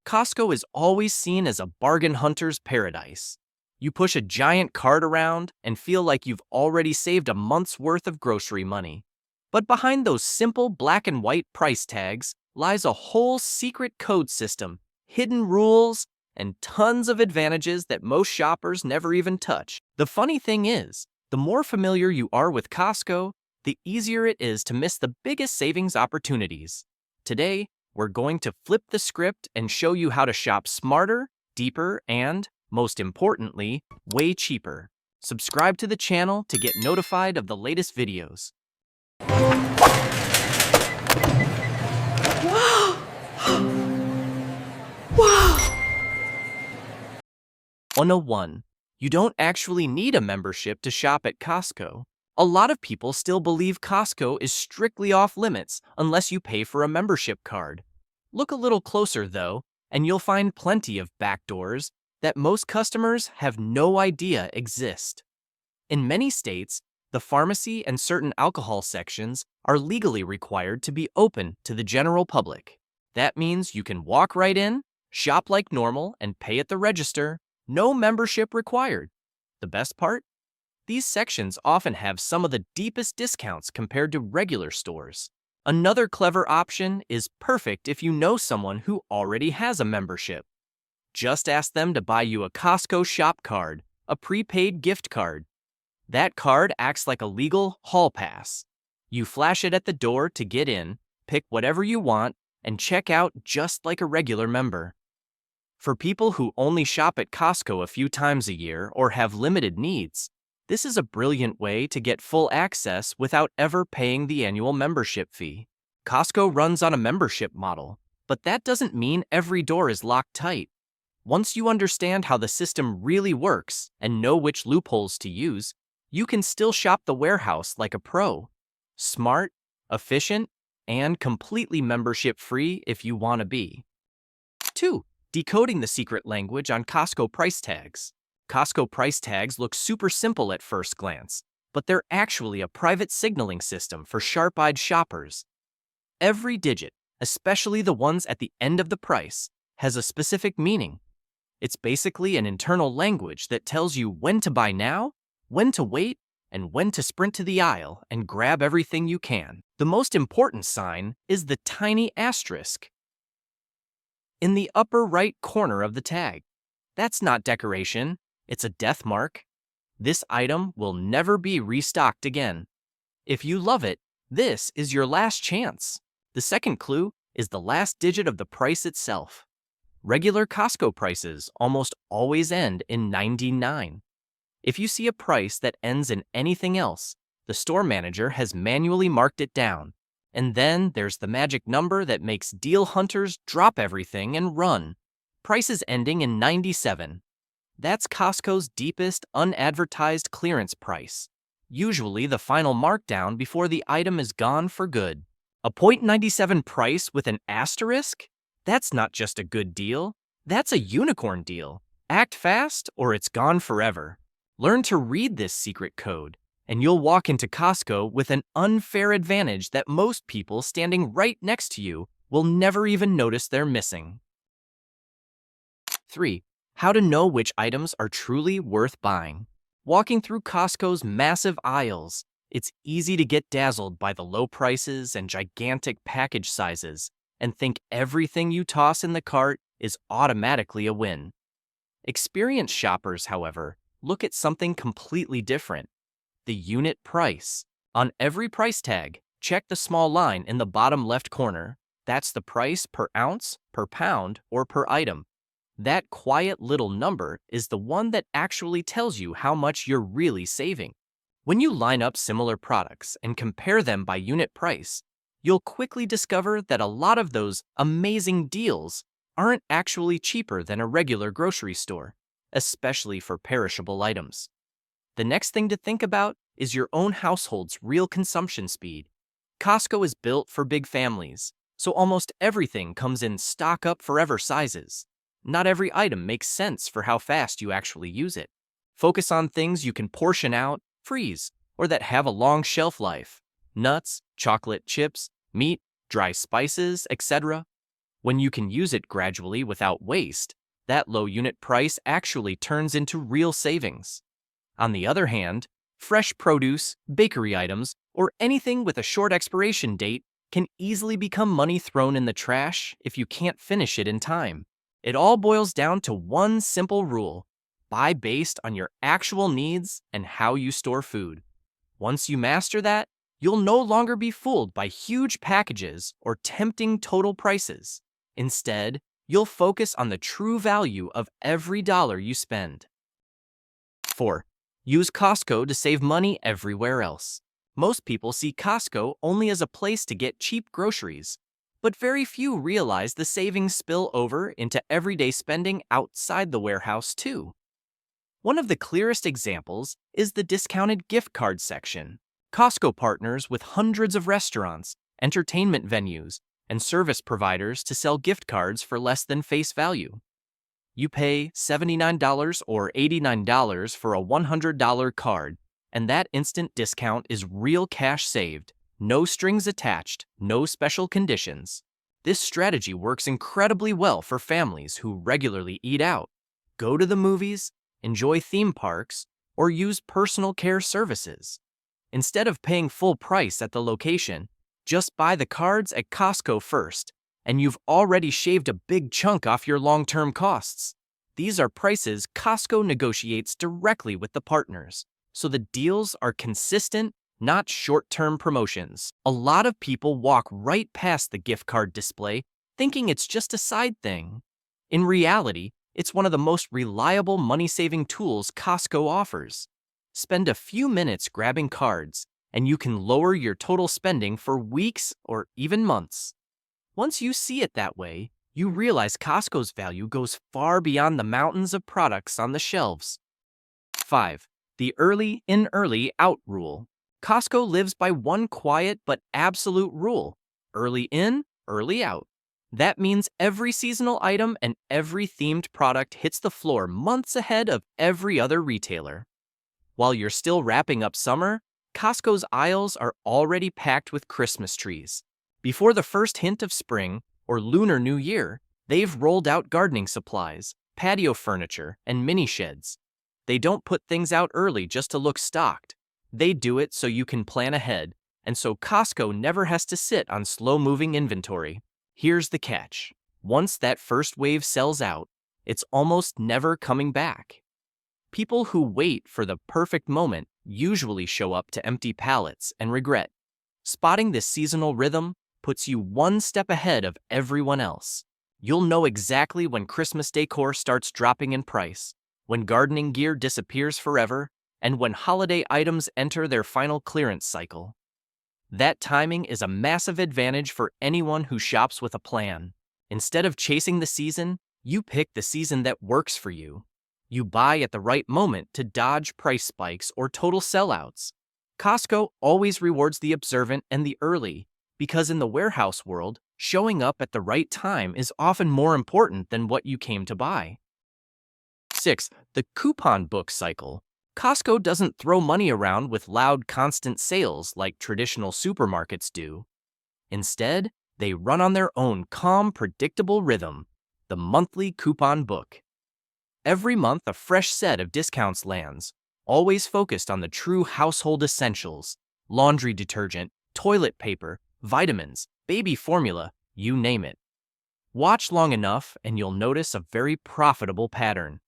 Costco is always seen as a bargain hunter's paradise. You push a giant cart around and feel like you've already saved a month's worth of grocery money. But behind those simple black and white price tags lies a whole secret code system, hidden rules, and tons of advantages that most shoppers never even touch. The funny thing is, the more familiar you are with Costco, the easier it is to miss the biggest savings opportunities. Today, we're going to flip the script and show you how to shop smarter, deeper, and, most importantly, way cheaper. Subscribe to the channel to get notified of the latest videos. Wow! 101. You don't actually need a membership to shop at Costco. A lot of people still believe Costco is strictly off limits unless you pay for a membership card. Look a little closer, though, and you'll find plenty of backdoors that most customers have no idea exist. In many states, the pharmacy and certain alcohol sections are legally required to be open to the general public. That means you can walk right in, shop like normal, and pay at the register. No membership required. The best part? These sections often have some of the deepest discounts compared to regular stores. Another clever option is perfect if you know someone who already has a membership. Just ask them to buy you a Costco shop card, a prepaid gift card. That card acts like a legal hall pass. You flash it at the door to get in, pick whatever you want, and check out just like a regular member. For people who only shop at Costco a few times a year or have limited needs, this is a brilliant way to get full access without ever paying the annual membership fee. Costco runs on a membership model, but that doesn't mean every door is locked tight. Once you understand how the system really works and know which loopholes to use, you can still shop the warehouse like a pro. Smart, efficient, and completely membership-free if you want to be. 2. Decoding the secret language on Costco price tags. Costco price tags look super simple at first glance, but they're actually a private signaling system for sharp-eyed shoppers. Every digit, especially the ones at the end of the price, has a specific meaning. It's basically an internal language that tells you when to buy now, when to wait, and when to sprint to the aisle and grab everything you can. The most important sign is the tiny asterisk in the upper right corner of the tag. That's not decoration, it's a death mark. This item will never be restocked again. If you love it, this is your last chance. The second clue is the last digit of the price itself. Regular Costco prices almost always end in 99. If you see a price that ends in anything else, the store manager has manually marked it down. And then there's the magic number that makes deal hunters drop everything and run. Prices ending in 97. That's Costco's deepest unadvertised clearance price, usually the final markdown before the item is gone for good. A .97 price with an asterisk? That's not just a good deal, that's a unicorn deal. Act fast or it's gone forever. Learn to read this secret code, and you'll walk into Costco with an unfair advantage that most people standing right next to you will never even notice they're missing. 3. How to know which items are truly worth buying. Walking through Costco's massive aisles, it's easy to get dazzled by the low prices and gigantic package sizes and think everything you toss in the cart is automatically a win. Experienced shoppers, however, look at something completely different. The unit price. On every price tag, check the small line in the bottom left corner. That's the price per ounce, per pound, or per item. That quiet little number is the one that actually tells you how much you're really saving. When you line up similar products and compare them by unit price, you'll quickly discover that a lot of those amazing deals aren't actually cheaper than a regular grocery store, especially for perishable items. The next thing to think about is your own household's real consumption speed. Costco is built for big families, so almost everything comes in stock-up forever sizes. Not every item makes sense for how fast you actually use it. Focus on things you can portion out, freeze, or that have a long shelf life. Nuts, chocolate chips, meat, dry spices, etc. When you can use it gradually without waste, that low unit price actually turns into real savings. On the other hand, fresh produce, bakery items, or anything with a short expiration date can easily become money thrown in the trash if you can't finish it in time. It all boils down to one simple rule: buy based on your actual needs and how you store food. Once you master that, you'll no longer be fooled by huge packages or tempting total prices. Instead, you'll focus on the true value of every dollar you spend. 4. Use Costco to save money everywhere else. Most people see Costco only as a place to get cheap groceries, but very few realize the savings spill over into everyday spending outside the warehouse too. One of the clearest examples is the discounted gift card section. Costco partners with hundreds of restaurants, entertainment venues, and service providers to sell gift cards for less than face value. You pay $79 or $89 for a $100 card, and that instant discount is real cash saved. No strings attached, no special conditions. This strategy works incredibly well for families who regularly eat out, go to the movies, enjoy theme parks, or use personal care services. Instead of paying full price at the location, just buy the cards at Costco first, and you've already shaved a big chunk off your long-term costs. These are prices Costco negotiates directly with the partners, so the deals are consistent, not short-term promotions. A lot of people walk right past the gift card display, thinking it's just a side thing. In reality, it's one of the most reliable money-saving tools Costco offers. Spend a few minutes grabbing cards, and you can lower your total spending for weeks or even months. Once you see it that way, you realize Costco's value goes far beyond the mountains of products on the shelves. 5. The early in, early out rule. Costco lives by one quiet but absolute rule: early in, early out. That means every seasonal item and every themed product hits the floor months ahead of every other retailer. While you're still wrapping up summer, Costco's aisles are already packed with Christmas trees. Before the first hint of spring or Lunar New Year, they've rolled out gardening supplies, patio furniture, and mini sheds. They don't put things out early just to look stocked. They do it so you can plan ahead, and so Costco never has to sit on slow-moving inventory. Here's the catch: once that first wave sells out, it's almost never coming back. People who wait for the perfect moment usually show up to empty pallets and regret. Spotting this seasonal rhythm puts you one step ahead of everyone else. You'll know exactly when Christmas decor starts dropping in price, when gardening gear disappears forever, and when holiday items enter their final clearance cycle. That timing is a massive advantage for anyone who shops with a plan. Instead of chasing the season, you pick the season that works for you. You buy at the right moment to dodge price spikes or total sellouts. Costco always rewards the observant and the early, because in the warehouse world, showing up at the right time is often more important than what you came to buy. 6. The coupon book cycle. Costco doesn't throw money around with loud, constant sales like traditional supermarkets do. Instead, they run on their own calm, predictable rhythm: the monthly coupon book. Every month, a fresh set of discounts lands, always focused on the true household essentials: laundry detergent, toilet paper, vitamins, baby formula, you name it. Watch long enough and you'll notice a very profitable pattern: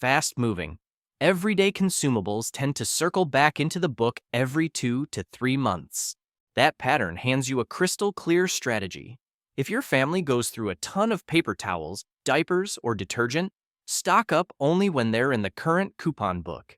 fast-moving, everyday consumables tend to circle back into the book every 2 to 3 months. That pattern hands you a crystal clear strategy. If your family goes through a ton of paper towels, diapers, or detergent, stock up only when they're in the current coupon book.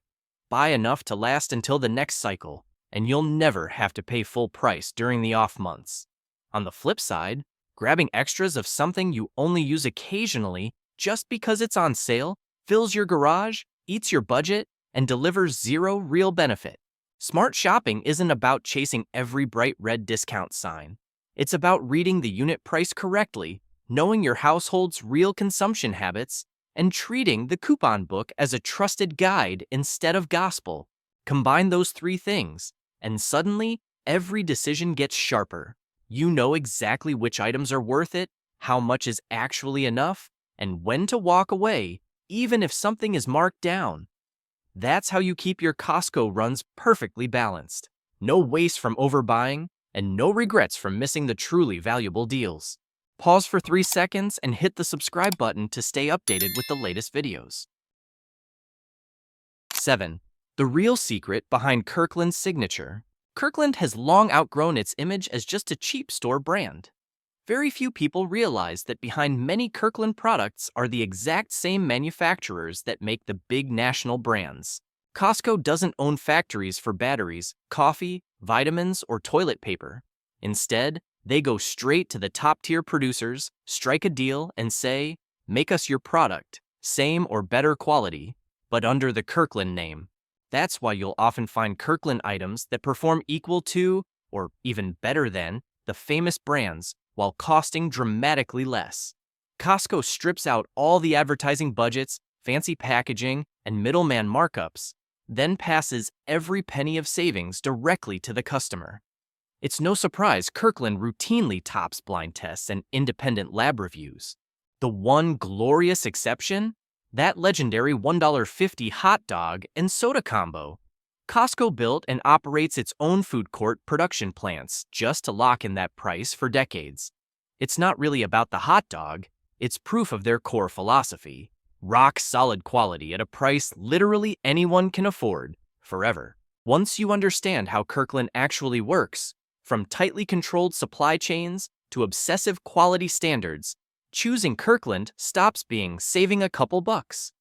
Buy enough to last until the next cycle, and you'll never have to pay full price during the off months. On the flip side, grabbing extras of something you only use occasionally just because it's on sale fills your garage, eats your budget, and delivers zero real benefit. Smart shopping isn't about chasing every bright red discount sign. It's about reading the unit price correctly, knowing your household's real consumption habits, and treating the coupon book as a trusted guide instead of gospel. Combine those 3 things, and suddenly, every decision gets sharper. You know exactly which items are worth it, how much is actually enough, and when to walk away, even if something is marked down. That's how you keep your Costco runs perfectly balanced. No waste from overbuying, and no regrets from missing the truly valuable deals. Pause for 3 seconds and hit the subscribe button to stay updated with the latest videos. 7. The real secret behind Kirkland's signature. Kirkland has long outgrown its image as just a cheap store brand. Very few people realize that behind many Kirkland products are the exact same manufacturers that make the big national brands. Costco doesn't own factories for batteries, coffee, vitamins, or toilet paper. Instead, they go straight to the top-tier producers, strike a deal, and say, "Make us your product, same or better quality, but under the Kirkland name." That's why you'll often find Kirkland items that perform equal to, or even better than, the famous brands, while costing dramatically less. Costco strips out all the advertising budgets, fancy packaging, and middleman markups, then passes every penny of savings directly to the customer. It's no surprise Kirkland routinely tops blind tests and independent lab reviews. The one glorious exception? That legendary $1.50 hot dog and soda combo. Costco built and operates its own food court production plants just to lock in that price for decades. It's not really about the hot dog, it's proof of their core philosophy. Rock-solid quality at a price literally anyone can afford, forever. Once you understand how Kirkland actually works, from tightly controlled supply chains to obsessive quality standards, choosing Kirkland stops being saving a couple bucks.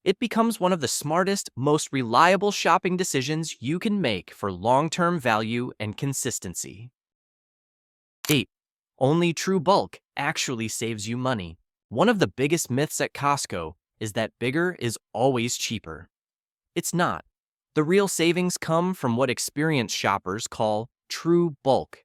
It becomes one of the smartest, most reliable shopping decisions you can make for long-term value and consistency. 8. Only true bulk actually saves you money. One of the biggest myths at Costco is that bigger is always cheaper. It's not. The real savings come from what experienced shoppers call true bulk.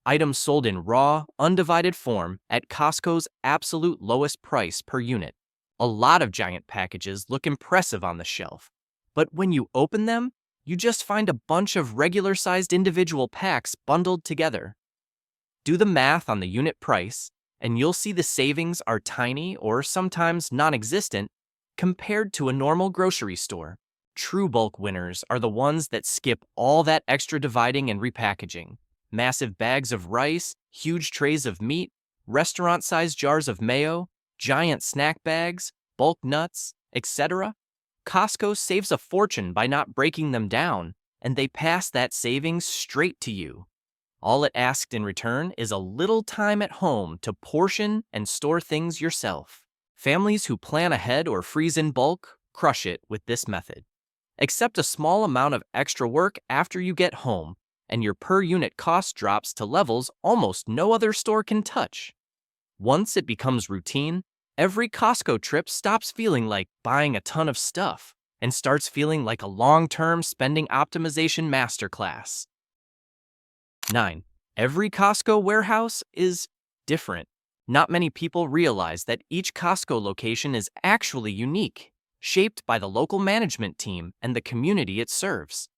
Items sold in raw, undivided form at Costco's absolute lowest price per unit. A lot of giant packages look impressive on the shelf, but when you open them, you just find a bunch of regular-sized individual packs bundled together. Do the math on the unit price, and you'll see the savings are tiny or sometimes non-existent compared to a normal grocery store. True bulk winners are the ones that skip all that extra dividing and repackaging. Massive bags of rice, huge trays of meat, restaurant-sized jars of mayo, giant snack bags, bulk nuts, etc. Costco saves a fortune by not breaking them down, and they pass that savings straight to you. All it asks in return is a little time at home to portion and store things yourself. Families who plan ahead or freeze in bulk crush it with this method. Accept a small amount of extra work after you get home, and your per-unit cost drops to levels almost no other store can touch. Once it becomes routine, every Costco trip stops feeling like buying a ton of stuff and starts feeling like a long-term spending optimization masterclass. 9. Every Costco warehouse is different. Not many people realize that each Costco location is actually unique, shaped by the local management team and the community it serves.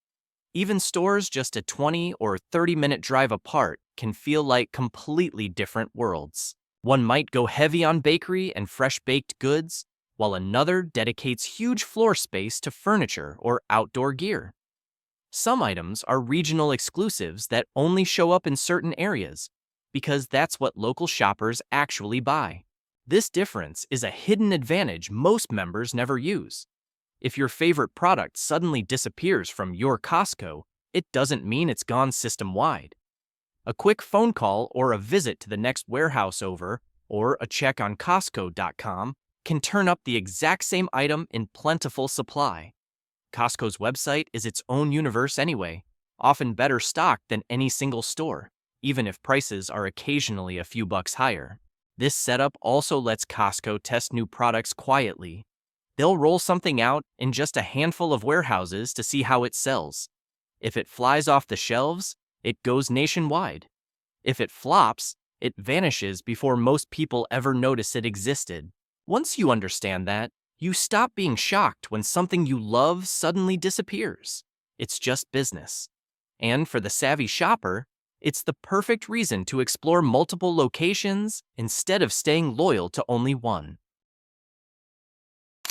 Even stores just a 20 or 30-minute drive apart can feel like completely different worlds. One might go heavy on bakery and fresh-baked goods, while another dedicates huge floor space to furniture or outdoor gear. Some items are regional exclusives that only show up in certain areas, because that's what local shoppers actually buy. This difference is a hidden advantage most members never use. If your favorite product suddenly disappears from your Costco, it doesn't mean it's gone system-wide. A quick phone call or a visit to the next warehouse over, or a check on Costco.com, can turn up the exact same item in plentiful supply. Costco's website is its own universe anyway, often better stocked than any single store, even if prices are occasionally a few bucks higher. This setup also lets Costco test new products quietly. They'll roll something out in just a handful of warehouses to see how it sells. If it flies off the shelves, it goes nationwide. If it flops, it vanishes before most people ever notice it existed. Once you understand that, you stop being shocked when something you love suddenly disappears. It's just business. And for the savvy shopper, It's the perfect reason to explore multiple locations instead of staying loyal to only one.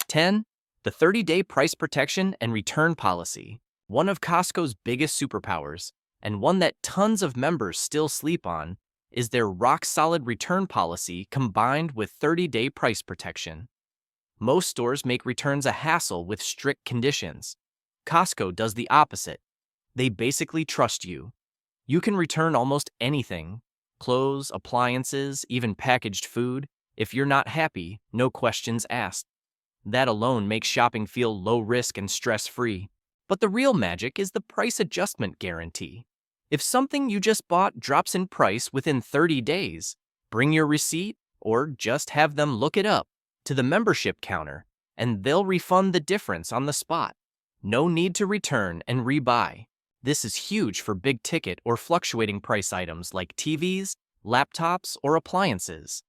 10. The 30-day price protection and return policy. One of Costco's biggest superpowers, and one that tons of members still sleep on, is their rock-solid return policy combined with 30-day price protection. Most stores make returns a hassle with strict conditions. Costco does the opposite. They basically trust you. You can return almost anything, clothes, appliances, even packaged food. If you're not happy, no questions asked. That alone makes shopping feel low risk and stress-free. But the real magic is the price adjustment guarantee. If something you just bought drops in price within 30 days, bring your receipt or just have them look it up to the membership counter, and they'll refund the difference on the spot. No need to return and rebuy. This is huge for big-ticket or fluctuating price items like TVs, laptops, or appliances.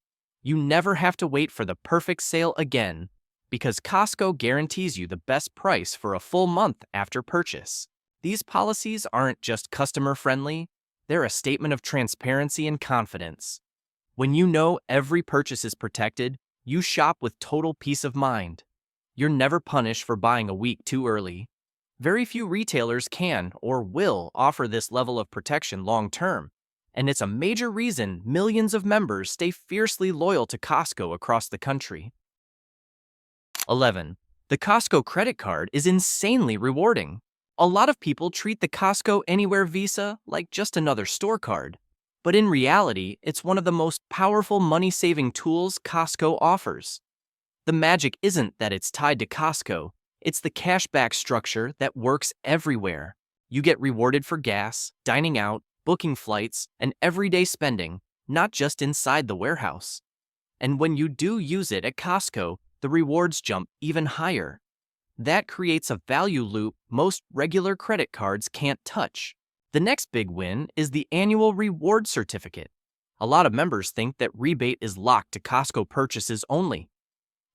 You never have to wait for the perfect sale again because Costco guarantees you the best price for a full month after purchase. These policies aren't just customer-friendly, they're a statement of transparency and confidence. When you know every purchase is protected, you shop with total peace of mind. You're never punished for buying a week too early. Very few retailers can or will offer this level of protection long-term, and it's a major reason millions of members stay fiercely loyal to Costco across the country. 11. The Costco credit card is insanely rewarding. A lot of people treat the Costco Anywhere Visa like just another store card, but in reality, it's one of the most powerful money-saving tools Costco offers. The magic isn't that it's tied to Costco, it's the cashback structure that works everywhere. You get rewarded for gas, dining out, booking flights, and everyday spending, not just inside the warehouse. And when you do use it at Costco, the rewards jump even higher. That creates a value loop most regular credit cards can't touch. The next big win is the annual reward certificate. A lot of members think that rebate is locked to Costco purchases only.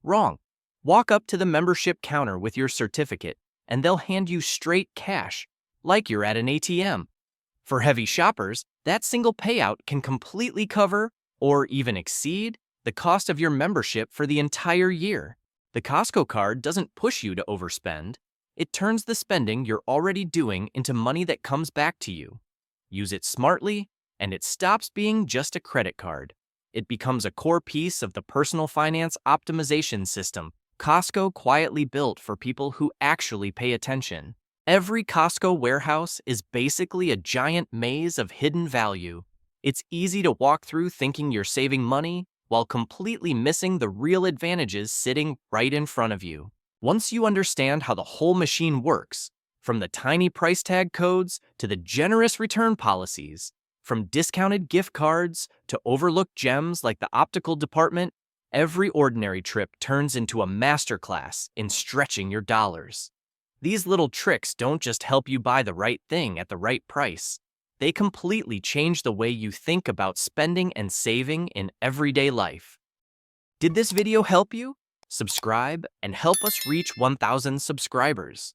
Wrong. Walk up to the membership counter with your certificate, and they'll hand you straight cash, like you're at an ATM. For heavy shoppers, that single payout can completely cover, or even exceed, the cost of your membership for the entire year. The Costco card doesn't push you to overspend. It turns the spending you're already doing into money that comes back to you. Use it smartly, and it stops being just a credit card. It becomes a core piece of the personal finance optimization system Costco quietly built for people who actually pay attention. Every Costco warehouse is basically a giant maze of hidden value. It's easy to walk through thinking you're saving money while completely missing the real advantages sitting right in front of you. Once you understand how the whole machine works, from the tiny price tag codes to the generous return policies, from discounted gift cards to overlooked gems like the optical department, every ordinary trip turns into a masterclass in stretching your dollars. These little tricks don't just help you buy the right thing at the right price. They completely change the way you think about spending and saving in everyday life. Did this video help you? Subscribe and help us reach 1,000 subscribers.